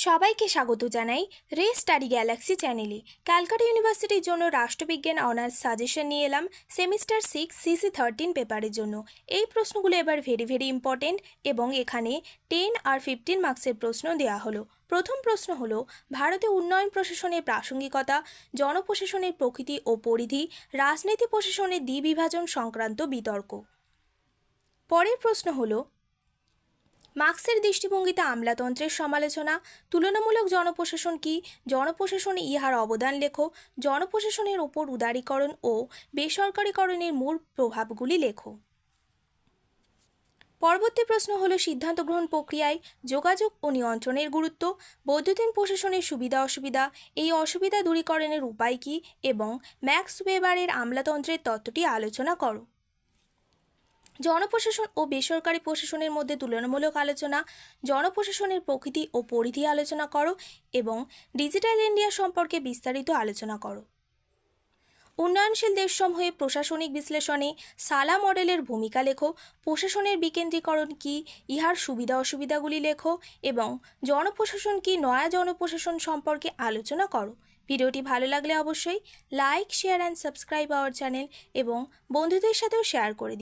সবাইকে স্বাগত জানাই রে স্টাডি গ্যালাক্সি চ্যানেলে। ক্যালকাটা ইউনিভার্সিটির জন্য রাষ্ট্রবিজ্ঞান অনার্স সাজেশন নিয়ে এলাম সেমিস্টার 6 সিসি 13 পেপারের জন্য। এই প্রশ্নগুলো এবার ভেরি ইম্পর্টেন্ট এবং এখানে 10 আর 15 মার্কসের প্রশ্ন দেওয়া হলো। প্রথম প্রশ্ন হলো ভারতে উন্নয়ন প্রশাসনের প্রাসঙ্গিকতা, জনপ্রশাসনের প্রকৃতি ও পরিধি, রাজনীতি প্রশাসনের দ্বিবিভাজন সংক্রান্ত বিতর্ক। পরের প্রশ্ন হলো মার্ক্সের দৃষ্টিভঙ্গিতে আমলাতন্ত্রের সমালোচনা, তুলনামূলক জনপ্রশাসন কি, জনপ্রশাসনে ইহার অবদান লেখো, জনপ্রশাসনের ওপর উদারীকরণ ও বেসরকারীকরণের মূল প্রভাবগুলি লেখো। পরবর্তী প্রশ্ন হলো সিদ্ধান্ত গ্রহণ প্রক্রিয়ায় যোগাযোগ ও নিয়ন্ত্রণের গুরুত্ব, বৈদ্যুতিন প্রশাসনের সুবিধা অসুবিধা, এই অসুবিধা দূরীকরণের উপায় কী এবং ম্যাক্স ওয়েবারের আমলাতন্ত্রের তত্ত্বটি আলোচনা করো। জনপ্রশাসন ও বেসরকারি প্রশাসনের মধ্যে তুলনামূলক আলোচনা, জনপ্রশাসনের প্রকৃতি ও পরিধি আলোচনা করো এবং ডিজিটাল ইন্ডিয়া সম্পর্কে বিস্তারিত আলোচনা করো। উন্নয়নশীল দেশসমূহে প্রশাসনিক বিশ্লেষণে সালা মডেলের ভূমিকা লেখো, প্রশাসনের বিকেন্দ্রীকরণ কি, ইহার সুবিধা অসুবিধাগুলি লেখো এবং জনপ্রশাসন কি, নয়া জনপ্রশাসন সম্পর্কে আলোচনা করো। ভিডিওটি ভালো লাগলে অবশ্যই like, share and subscribe our channel এবং বন্ধুদের সাথেও শেয়ার করে দিন।